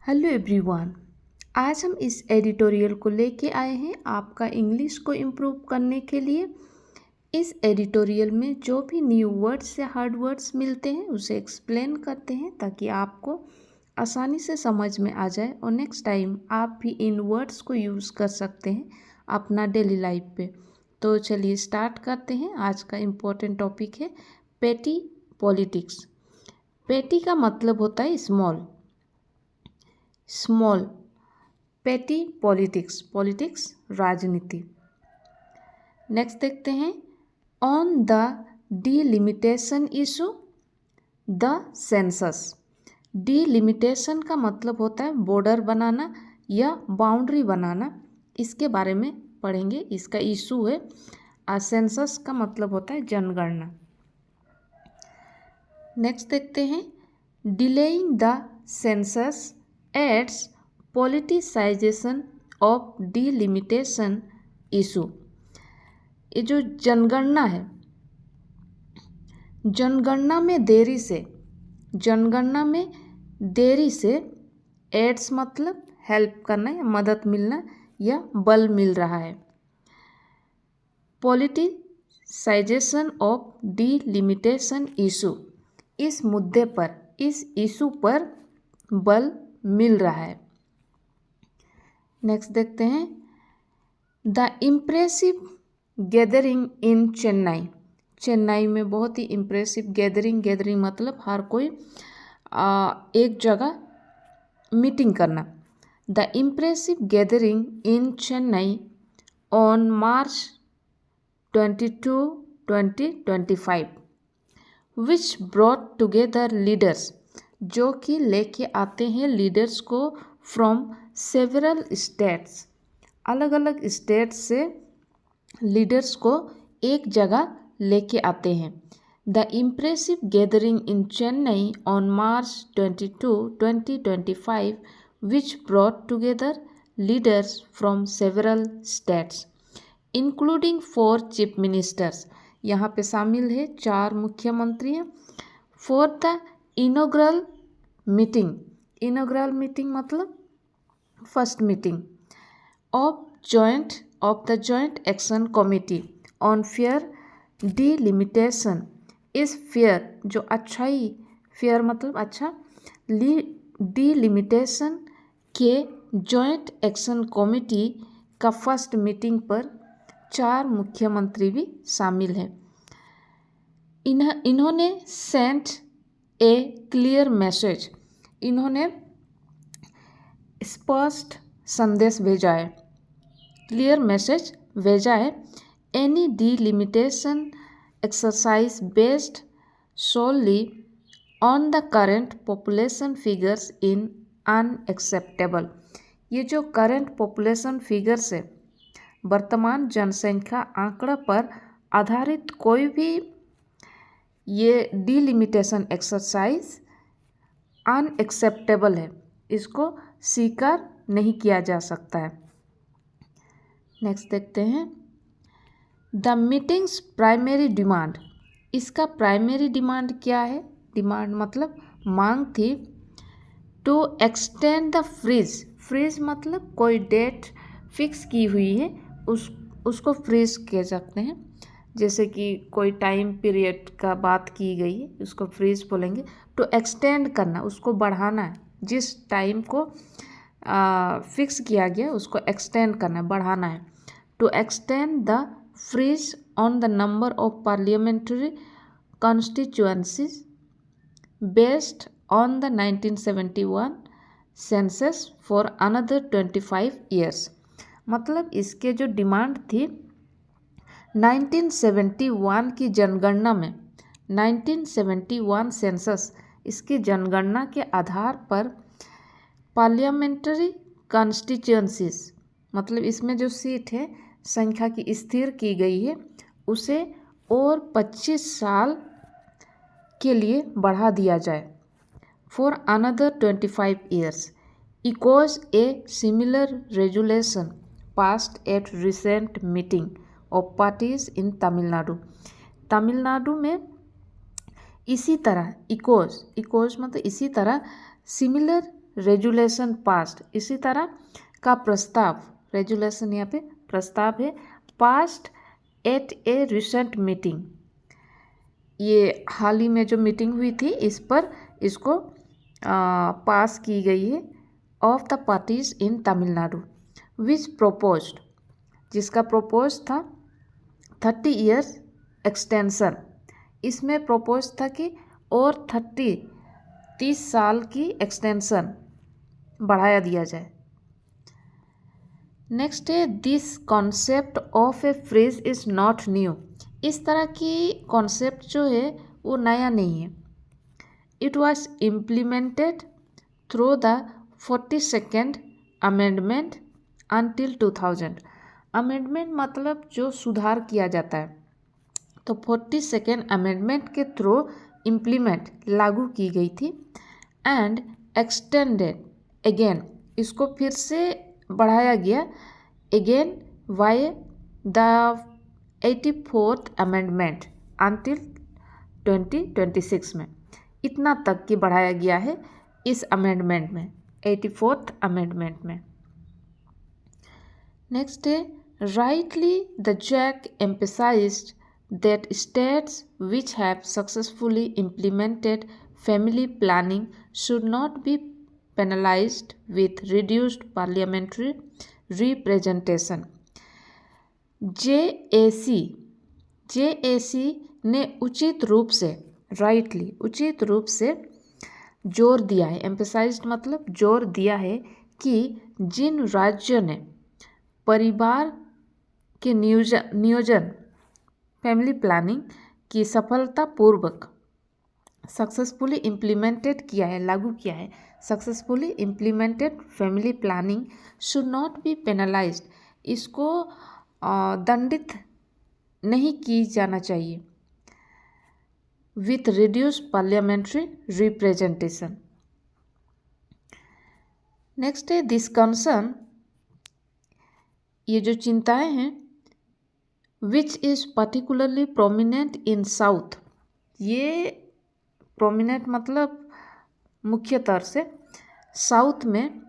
Hello everyone. आज हम इस एडिटोरियल को लेके आए हैं आपका इंग्लिश को इम्प्रूव करने के लिए। इस एडिटोरियल में जो भी न्यू वर्ड्स या हार्ड वर्ड्स मिलते हैं उसे एक्सप्लेन करते हैं ताकि आपको आसानी से समझ में आ जाए और नेक्स्ट टाइम आप भी इन वर्ड्स को यूज़ कर सकते हैं अपना डेली लाइफ पे। तो चलिए स्टार्ट करते हैं। आज का इम्पोर्टेंट टॉपिक है पेटी पॉलिटिक्स। पेटी का मतलब होता है स्मॉल, पेटी पॉलिटिक्स, पॉलिटिक्स राजनीति। नेक्स्ट देखते हैं on the delimitation issue the census. Delimitation का मतलब होता है बॉर्डर बनाना या बाउंड्री बनाना, इसके बारे में पढ़ेंगे। इसका इशू है। सेंसस का मतलब होता है जनगणना। नेक्स्ट देखते हैं delaying the census aids politicisation of delimitation issue. ये जो जनगणना है, जनगणना में देरी से एड्स मतलब हेल्प करना या मदद मिलना या बल मिल रहा है। पॉलिटिसाइजेशन ऑफ डिलिमिटेशन इशू, इस मुद्दे पर, इस इशू पर बल मिल रहा है। नेक्स्ट देखते हैं द इम्प्रेसिव गैदरिंग इन चेन्नई। चेन्नई में बहुत ही इम्प्रेसिव गैदरिंग मतलब हर कोई एक जगह मीटिंग करना। The impressive gathering in Chennai on March 22, 2025 which brought together leaders, जो कि लेके आते हैं लीडर्स को फ्रॉम सेवरल स्टेट्स, अलग अलग स्टेट्स से लीडर्स को एक जगह लेके आते हैं। The impressive gathering in Chennai on March 22, 2025 which brought together leaders from several states including 4 chief ministers. यहाँ पे शामिल है 4 मुख्यमंत्री फॉर द इनॉग्रल मीटिंग मतलब first meeting of the joint action committee on fair delimitation. इस फेयर जो fair मतलब अच्छा, डिलिमिटेशन के जॉइंट एक्शन कमिटी का फर्स्ट मीटिंग पर 4 मुख्यमंत्री भी शामिल हैं। इन्होंने सेंट ए क्लियर मैसेज, इन्होंने स्पष्ट संदेश भेजा है, क्लियर मैसेज भेजा है। Any delimitation exercise based solely on the current population figures in unacceptable. ये जो करेंट पॉपुलेशन फिगर्स है, वर्तमान जनसंख्या आंकड़ा पर आधारित कोई भी ये डिलिमिटेशन एक्सरसाइज अनएक्सेप्टेबल है, इसको स्वीकार नहीं किया जा सकता है। नेक्स्ट देखते हैं द मीटिंग्स प्राइमरी डिमांड। इसका प्राइमरी डिमांड क्या है? डिमांड मतलब मांग थी टू एक्सटेंड द फ्रीज मतलब कोई डेट फिक्स की हुई है, उसको फ्रीज कह सकते हैं। जैसे कि कोई टाइम पीरियड का बात की गई है, उसको फ्रीज बोलेंगे। टू एक्सटेंड करना, उसको बढ़ाना है, जिस टाइम को फिक्स किया गया उसको एक्सटेंड करना है, बढ़ाना है। To extend the freeze on the number of parliamentary constituencies based on the 1971 census for another 25 years. मतलब इसके जो डिमांड थी 1971 की जनगणना में, 1971 सेंसस, इसकी जनगणना के आधार पर पार्लियामेंट्री कॉन्स्टिट्यूएंसीज मतलब इसमें जो सीट है संख्या की स्थिर की गई है, उसे और 25 साल के लिए बढ़ा दिया जाए। For another 25 years echoes a similar resolution passed eight recent meeting of parties in Tamil Nadu. Tamil Nadu में इसी तरह इकोज मतलब इसी तरह सिमिलर रेजुलेशन पास्ट, इसी तरह का प्रस्ताव, रेजुलेशन यहाँ पे प्रस्ताव है, passed at a recent meeting, ये हाल ही में जो मीटिंग हुई थी इस पर इसको पास की गई है, of the parties in Tamil Nadu, which proposed, जिसका प्रोपोज था 30 ईयर्स एक्सटेंशन, इसमें प्रोपोज था कि और 30 साल की एक्सटेंशन बढ़ाया दिया जाए। नेक्स्ट है, this concept of a freeze is not new, इस तरह की कॉन्सेप्ट जो है वो नया नहीं है। It was implemented through the 42nd amendment until 2000, amendment मतलब जो सुधार किया जाता है, तो 42nd अमेंडमेंट के थ्रू इम्प्लीमेंट लागू की गई थी, एंड एक्सटेंडेड अगेन, इसको फिर से बढ़ाया गया again by the 84th amendment until 2026 में, इतना तक की बढ़ाया गया है इस अमेंडमेंट में, 84th अमेंडमेंट में। नेक्स्ट है, rightly the JAC emphasised that states which have successfully implemented family planning should not be penalized with reduced parliamentary representation. JAC ने उचित रूप से, राइटली उचित रूप से जोर दिया है, एम्फसाइज्ड मतलब जोर दिया है कि जिन राज्यों ने परिवार के नियोजन फैमिली प्लानिंग की सफलतापूर्वक सक्सेसफुली इम्प्लीमेंटेड किया है, लागू किया है, successfully implemented family planning should not be penalised, इसको दंडित नहीं की जाना चाहिए with reduce parliamentary representation. Next है, दिस कंसर्न, ये जो चिंताएं हैं, which is particularly prominent in south, ये प्रोमिनेंट मतलब मुख्यतर से साउथ में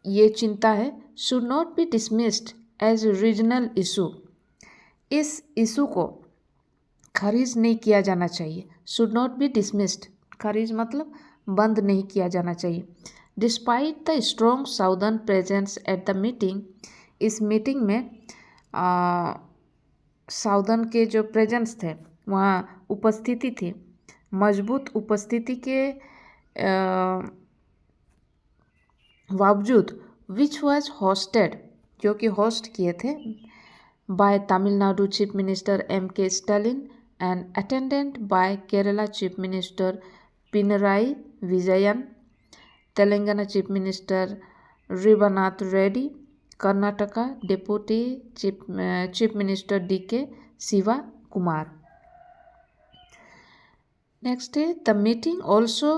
ये चिंता है, should not be dismissed as regional issue, इस इशू को खारिज नहीं किया जाना चाहिए, शुड नॉट बी डिसमिस्ड, खारिज मतलब बंद नहीं किया जाना चाहिए। Despite the strong southern presence at the meeting, इस मीटिंग में साउदर्न के जो प्रेजेंस थे, वहाँ उपस्थिति थी, मजबूत उपस्थिति के बावजूद, विच वॉज होस्टेड, जो कि होस्ट किए थे by Tamil Nadu chief minister M.K. Stalin and attended by Kerala chief minister Pinarayi Vijayan, Telangana chief minister Revanth Reddy, Karnataka deputy chief minister D.K. Shivakumar. Next है, the meeting also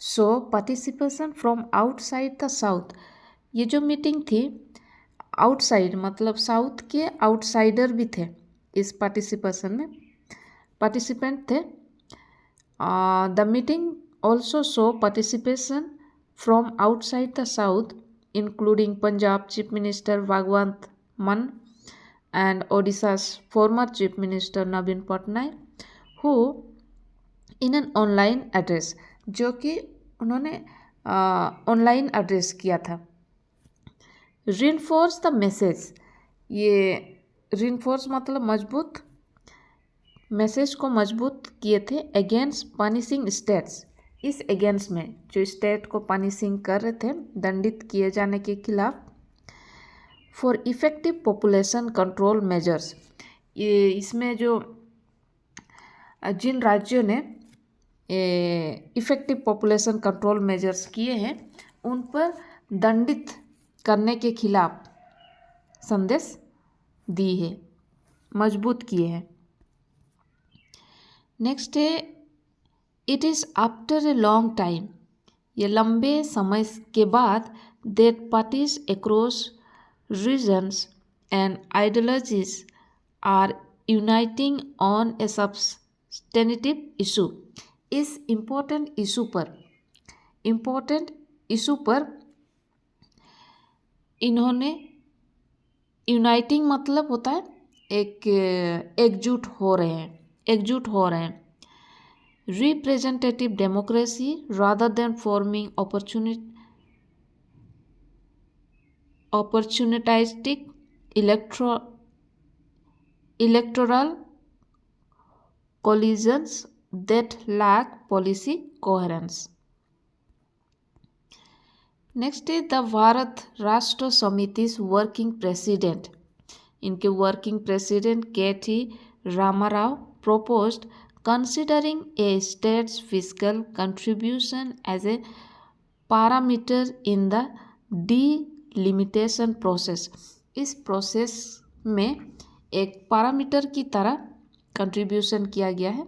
saw participation from outside the south, ये जो मीटिंग थी outside मतलब south के आउटसाइडर भी थे इस पार्टिसिपेशन में, पार्टिसिपेंट थे। The meeting also saw participation from outside the south including Punjab Chief Minister Bhagwant Mann and Odisha's former Chief Minister Navin Patnaik, who in an online address, जो कि उन्होंने online address किया था, reinforce the message, ये reinforce मतलब मजबूत, message को मजबूत किए थे अगेंस्ट पनिशिंग स्टेट्स, इस अगेंस्ट में जो स्टेट को पनिशिंग कर रहे थे, दंडित किए जाने के खिलाफ, for effective population control measures, ये इसमें जो जिन राज्यों ने इफेक्टिव पॉपुलेशन कंट्रोल मेजर्स किए हैं उन पर दंडित करने के खिलाफ संदेश दी है, मजबूत किए हैं। नेक्स्ट है, it is after a long time, ये लंबे समय के बाद, that parties across regions and ideologies are uniting on a substantive issue, इस इम्पोर्टेंट इशू पर, इम्पोर्टेंट इशू पर इन्होंने यूनाइटिंग मतलब होता है एकजुट हो रहे हैं representative democracy rather than forming opportunistic electoral coalitions that lack policy coherence. Next है द भारत राष्ट्र समिति's वर्किंग प्रेसिडेंट. इनके working president K.T.. Rama Rao proposed considering a state's fiscal contribution as a parameter in the delimitation process. इस process में एक parameter की तरह contribution किया गया है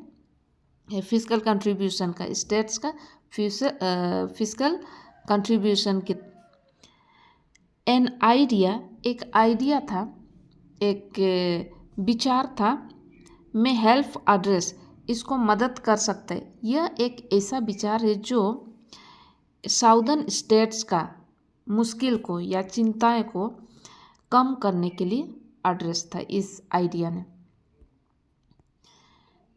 फिजिकल कंट्रीब्यूशन का, स्टेट्स का फिजिकल कंट्रीब्यूशन की. एन आइडिया एक आइडिया था, एक विचार था, में हेल्प एड्रेस इसको मदद कर सकता है. यह एक ऐसा विचार है जो साउदर्न स्टेट्स का मुश्किल को या चिंताएं को कम करने के लिए एड्रेस था इस आइडिया ने.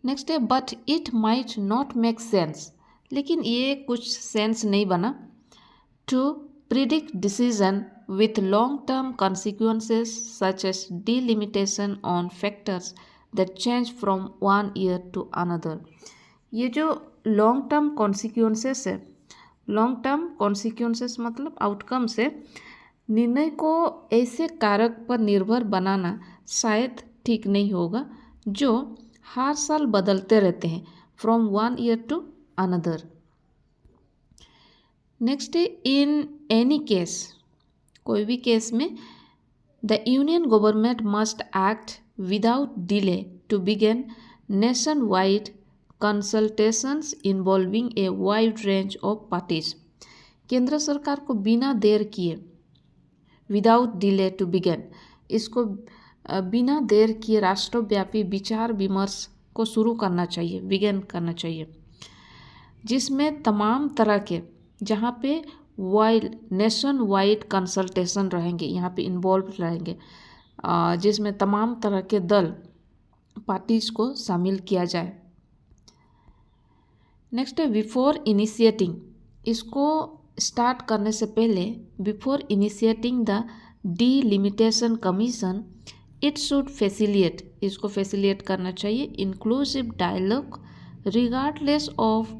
नेक्स्ट है but it might not make sense. लेकिन ये कुछ सेंस नहीं बना. To predict decision with long-term consequences such as delimitation on factors that change from one year to another. ये जो लॉन्ग टर्म कॉन्सिक्वेंसेस है, लॉन्ग टर्म कॉन्सिक्वेंसेस मतलब outcome से निर्णय को ऐसे कारक पर निर्भर बनाना शायद ठीक नहीं होगा जो हर साल बदलते रहते हैं from one year to another. Next है इन एनी केस, कोई भी केस में the union government must act without delay to begin nationwide consultations involving a wide range of parties. केंद्र सरकार को बिना देर किए विदाउट डिले टू बिगिन, इसको बिना देर किए राष्ट्रव्यापी विचार विमर्श को शुरू करना चाहिए, बिगिन करना चाहिए, जिसमें तमाम तरह के, जहाँ पे वाइड नेशन वाइड कंसल्टेशन रहेंगे, यहाँ पे इन्वॉल्व रहेंगे, जिसमें तमाम तरह के दल पार्टीज को शामिल किया जाए. नेक्स्ट है बिफोर इनिशिएटिंग, इसको स्टार्ट करने से पहले before initiating the delimitation commission it should facilitate, इसको फैसिलिएट करना चाहिए inclusive dialogue regardless of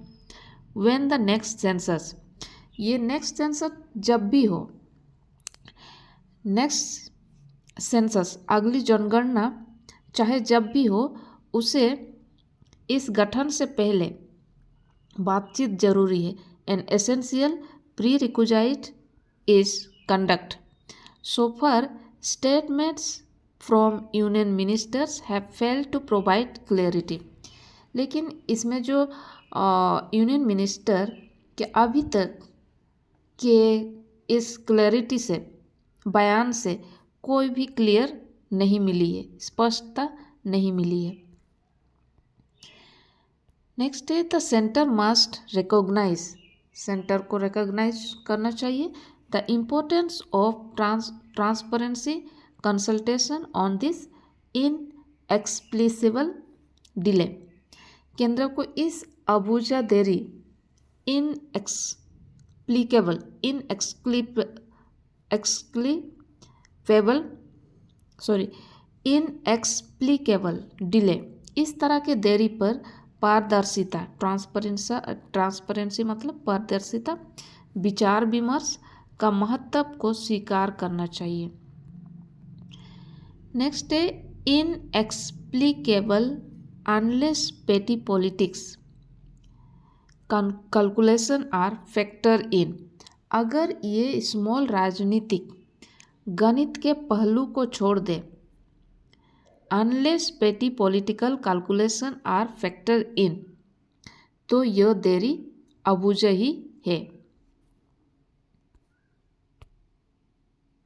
when the next census. ये नेक्स्ट सेंसस जब भी हो, नेक्स्ट सेंसस अगली जनगणना चाहे जब भी हो, उसे इस गठन से पहले बातचीत जरूरी है. An essential prerequisite is conduct. So far statements from union ministers have failed to provide clarity. लेकिन इसमें जो यूनियन मिनिस्टर के अभी तक के इस क्लैरिटी से, बयान से कोई भी क्लियर नहीं मिली है, स्पष्टता नहीं मिली है. नेक्स्ट है the centre must recognise, centre को रिकॉग्नाइज करना चाहिए the importance of transparency consultation on this inexplicable delay. केंद्र को इस अबूझा देरी इनएक्सप्लिकेबल डिले, इस तरह के देरी पर पारदर्शिता, ट्रांसपेरेंसी मतलब पारदर्शिता, विचार विमर्श का महत्व को स्वीकार करना चाहिए. नेक्स्ट है inexplicable unless petty politics calculation are factor in. अगर ये स्मॉल राजनीतिक गणित के पहलू को छोड़ दे, unless petty political calculation are factor in, तो यह देरी अबूझा ही है.